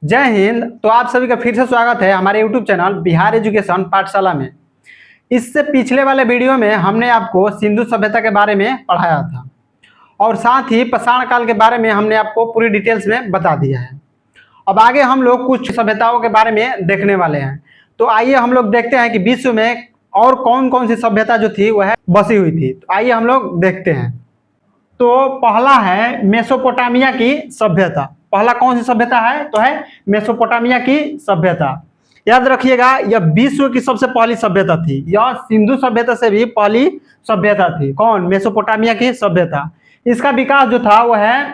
जय हिंद। तो आप सभी का फिर से स्वागत है हमारे YouTube चैनल बिहार एजुकेशन पाठशाला में। इससे पिछले वाले वीडियो में हमने आपको सिंधु सभ्यता के बारे में पढ़ाया था और साथ ही पाषाण काल के बारे में हमने आपको पूरी डिटेल्स में बता दिया है। अब आगे हम लोग कुछ सभ्यताओं के बारे में देखने वाले हैं। तो आइए हम लोग देखते हैं कि विश्व में और कौन कौन सी सभ्यता जो थी वह बसी हुई थी। तो आइए हम लोग देखते हैं। तो पहला है मेसोपोटामिया की सभ्यता। पहला कौन सी सभ्यता है? तो है मेसोपोटामिया की सभ्यता। याद रखिएगा, यह विश्व की सबसे पहली सभ्यता थी। यह सिंधु सभ्यता से भी पहली सभ्यता थी। कौन? मेसोपोटामिया की सभ्यता। इसका विकास जो था वह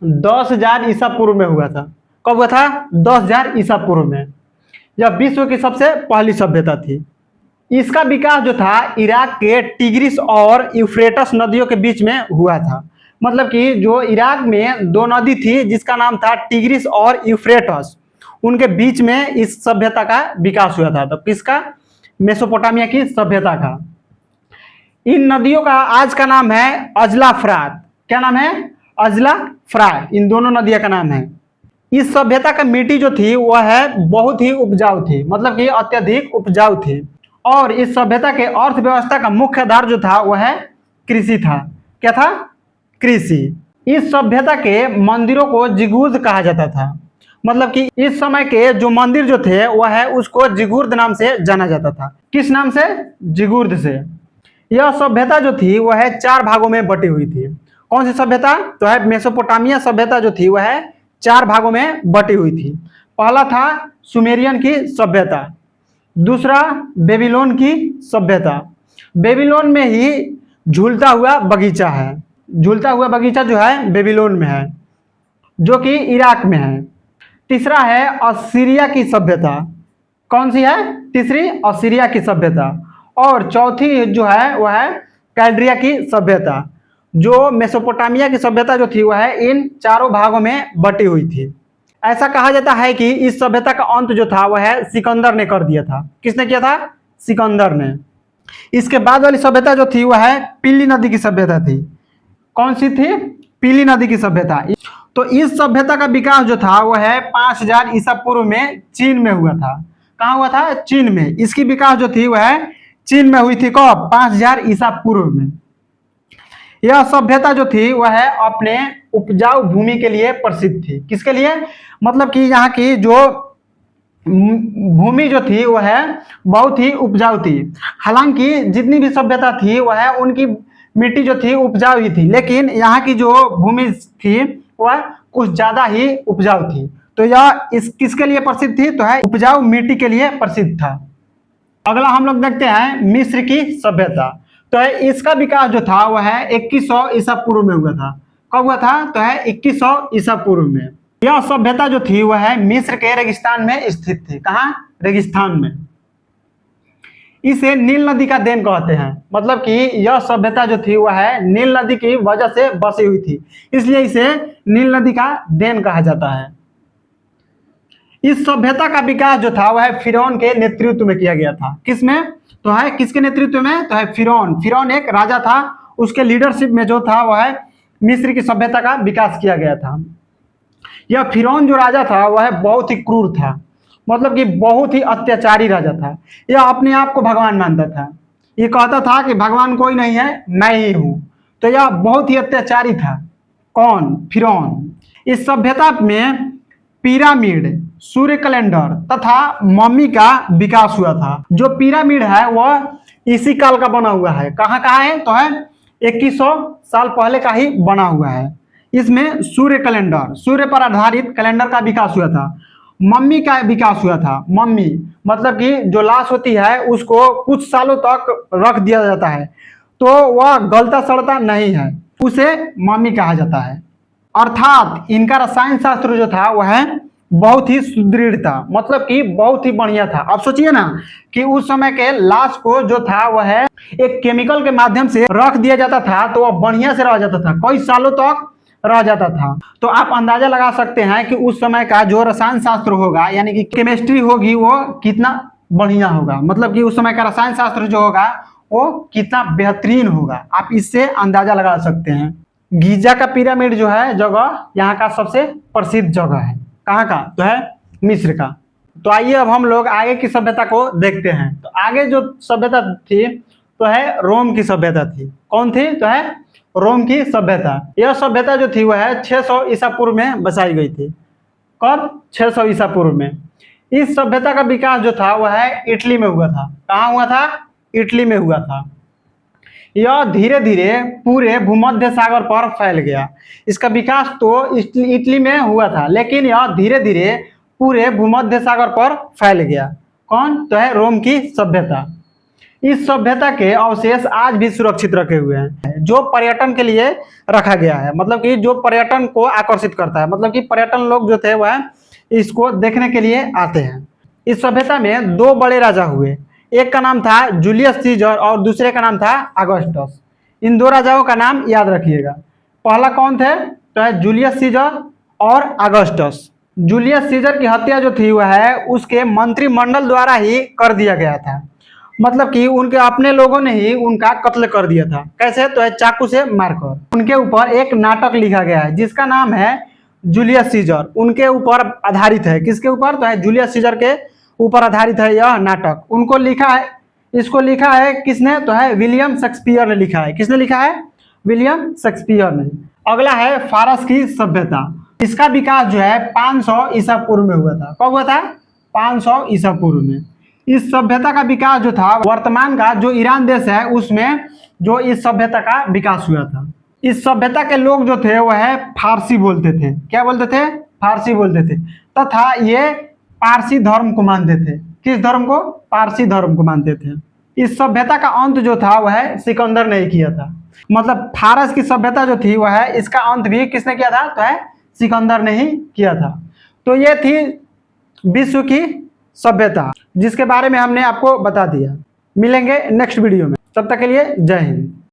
10,000 ईसा पूर्व में हुआ था। कब हुआ था? 10,000 ईसा पूर्व में। यह विश्व की सबसे पहली सभ्यता थी। इसका विकास जो था इराक के टिग्रिस और यूफ्रेटस नदियों के बीच में हुआ था। मतलब कि जो इराक में दो नदी थी जिसका नाम था टिग्रिस और यूफ्रेटस, उनके बीच में इस सभ्यता का विकास हुआ था। तो किसका? मेसोपोटामिया की सभ्यता का। इन नदियों का आज का नाम है अजला फरात। क्या नाम है? अजला फरात। इन दोनों नदियों का नाम है। इस सभ्यता का मिट्टी जो थी वह है बहुत ही उपजाऊ थी, मतलब कि अत्यधिक उपजाऊ थी। और इस सभ्यता के अर्थव्यवस्था का मुख्य आधार जो था वह कृषि था। क्या था? कृषि। इस सभ्यता के मंदिरों को जिगुर्द कहा जाता था। मतलब कि इस समय के जो मंदिर जो थे वह उसको जिगुर्द नाम से जाना जाता था। किस नाम से? जिगुर्द से। यह सभ्यता जो थी वह 4 भागों में बटी हुई थी। कौन सी सभ्यता? तो है मेसोपोटामिया सभ्यता जो थी वह 4 भागों में बटी हुई थी। पहला था सुमेरियन की सभ्यता, दूसरा बेबीलोन की सभ्यता। बेबीलोन में ही झूलता हुआ बगीचा है। झूलता हुआ बगीचा जो है बेबीलोन में है, जो कि इराक में है। तीसरा है असीरिया की सभ्यता। कौन सी है? तीसरी असीरिया की सभ्यता। और चौथी जो है वह है कैल्ड्रिया की सभ्यता। जो मेसोपोटामिया की सभ्यता जो थी वह इन 4 भागों में बटी हुई थी। ऐसा कहा जाता है कि इस सभ्यता का अंत जो था वह सिकंदर ने कर दिया था। किसने किया था? सिकंदर ने। इसके बाद वाली सभ्यता जो थी वह पीली नदी की सभ्यता थी। कौन सी थी? पीली नदी की सभ्यता। तो इस सभ्यता का विकास जो था वह 5,000 ईसा पूर्व में चीन में हुआ था। कहाँ हुआ था? चीन में। इसकी विकास जो थी वह चीन में हुई थी। कब? 5,000 ईसा पूर्व में। यह सभ्यता जो थी वह अपने उपजाऊ भूमि के लिए प्रसिद्ध थी। किसके लिए? मतलब कि यहाँ की जो भूमि जो थी वह बहुत ही उपजाऊ थी। हालांकि जितनी भी सभ्यता थी वह उनकी मिट्टी जो थी उपजाऊ ही थी, लेकिन यहाँ की जो भूमि थी वह कुछ ज्यादा ही उपजाऊ थी। तो यह इस किसके लिए प्रसिद्ध थी? तो है उपजाऊ मिट्टी के लिए प्रसिद्ध था। अगला हम लोग देखते हैं मिस्र की सभ्यता। तो है इसका विकास जो था वह 2100 ईसा पूर्व में हुआ था। कब हुआ था? तो है 2100 ईसा पूर्व में। यह सभ्यता जो थी वह मिस्र के रेगिस्तान में स्थित थी। कहाँ? रेगिस्तान में। इसे नील नदी का देन कहते हैं। मतलब कि यह सभ्यता जो थी वह नील नदी की वजह से बसी हुई थी, इसलिए इसे नील नदी का देन कहा जाता है। इस सभ्यता का विकास जो था वह फिरौन के नेतृत्व में किया गया था। किसमें? तो है किसके नेतृत्व में? तो है फिरौन। फिरौन एक राजा था, उसके लीडरशिप में जो था वह मिस्र की सभ्यता का विकास किया गया था। यह फिरौन जो राजा था वह बहुत ही क्रूर था, मतलब कि बहुत ही अत्याचारी राजा था। यह अपने आप को भगवान मानता था। ये कहता था कि भगवान कोई नहीं है, मैं ही हूं। तो यह बहुत ही अत्याचारी था। कौन? फिरौन। इस सभ्यता में पिरामिड, सूर्य कैलेंडर तथा मम्मी का विकास हुआ था। जो पिरामिड है वह इसी काल का बना हुआ है। कहाँ का है? तो है 2100 साल पहले का ही बना हुआ है। इसमें सूर्य कैलेंडर, सूर्य पर आधारित कैलेंडर का विकास हुआ था। मम्मी का विकास हुआ था। मम्मी मतलब कि जो लाश होती है उसको कुछ सालों तक रख दिया जाता है तो वह गलता सड़ता नहीं है, उसे मम्मी कहा जाता है। अर्थात इनका रसायन शास्त्र जो था वह बहुत ही सुदृढ़ था, मतलब कि बहुत ही बढ़िया था। अब सोचिए ना कि उस समय के लाश को जो था वह एक केमिकल के माध्यम से रख दिया जाता था तो वह बढ़िया से रह जाता था, कई सालों तक रह जाता था। तो आप अंदाजा लगा सकते हैं कि उस समय का जो रसायन शास्त्र होगा, यानी कि केमिस्ट्री होगी, वो कितना बढ़िया होगा। मतलब कि उस समय का रसायन शास्त्र जो होगा वो कितना बेहतरीन होगा, आप इससे अंदाजा लगा सकते हैं। गीजा का पिरामिड जो है जगह यहाँ का सबसे प्रसिद्ध जगह है। कहाँ का? तो है मिस्र का। तो आइए अब हम लोग आगे की सभ्यता को देखते हैं। तो आगे जो सभ्यता थी तो है रोम की सभ्यता थी। कौन थी? तो है रोम की सभ्यता। यह सभ्यता जो थी वह है 600 ईसा पूर्व में बसाई गई थी। कब? 600 ईसा पूर्व में। इस सभ्यता का विकास जो था वह है इटली में हुआ था। कहाँ हुआ था? इटली में हुआ था। यह धीरे धीरे पूरे भूमध्य सागर पर फैल गया। इसका विकास तो इटली में हुआ था, लेकिन यह धीरे धीरे पूरे भूमध्य सागर पर फैल गया। कौन? तो है रोम की सभ्यता। इस सभ्यता के अवशेष आज भी सुरक्षित रखे हुए हैं, जो पर्यटन के लिए रखा गया है। मतलब कि जो पर्यटन को आकर्षित करता है, मतलब कि पर्यटन लोग जो थे वह इसको देखने के लिए आते हैं। इस सभ्यता में दो बड़े राजा हुए। एक का नाम था जूलियस सीजर और दूसरे का नाम था अगस्टस। इन दो राजाओं का नाम याद रखिएगा। पहला कौन थे? तो है जूलियस सीजर और अगस्टस। जूलियस सीजर की हत्या जो थी वह है उसके मंत्रिमंडल द्वारा ही कर दिया गया था। मतलब कि उनके अपने लोगों ने ही उनका कत्ल कर दिया था। कैसे? तो है चाकू से मारकर। उनके ऊपर एक नाटक लिखा गया है जिसका नाम है जूलियस सीजर। उनके ऊपर आधारित है। किसके ऊपर? तो है जूलियस सीजर के ऊपर आधारित है यह नाटक। उनको लिखा है, इसको लिखा है किसने? तो है विलियम शेक्सपियर ने लिखा है। किसने लिखा है? विलियम शेक्सपियर ने। अगला है फारस की सभ्यता। इसका विकास जो है 500 ईसा पूर्व में हुआ था। कब हुआ था? 500 ईसा पूर्व में। इस सभ्यता का विकास जो था वर्तमान का जो ईरान देश है उसमें जो इस सभ्यता का विकास हुआ था। इस सभ्यता के लोग जो थे वह फारसी बोलते थे। क्या बोलते थे? फारसी बोलते थे। तथा ये पारसी धर्म को मानते थे। किस धर्म को? पारसी धर्म को मानते थे। इस सभ्यता का अंत जो था वह सिकंदर ने किया था। मतलब फारस की सभ्यता जो थी वह इसका अंत भी किसने किया था? तो है सिकंदर ने ही किया था। तो ये थी विश्व की सभ्यता जिसके बारे में हमने आपको बता दिया। मिलेंगे नेक्स्ट वीडियो में, तब तक के लिए जय हिंद।